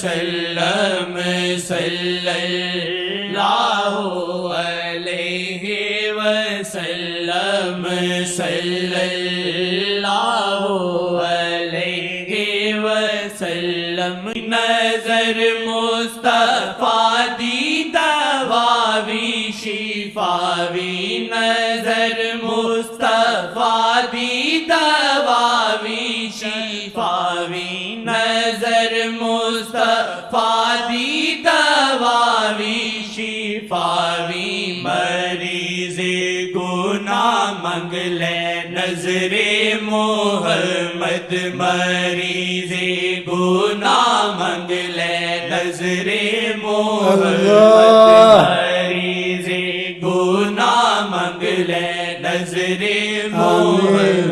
وسلم صلی اللہ علیہ وسلم صلی اللہ علیہ وسلم نظر مصطفیٰ دی دواوی شفاوی نظر مصطفیٰ دی دواوی شفاوی نظر مصطفیٰ دی دواوی شفاوی مریض گناہ منگ لے نظر محمد مریض گناہ منگ لے نظر محمد مریض گناہ منگ لے نظر محمد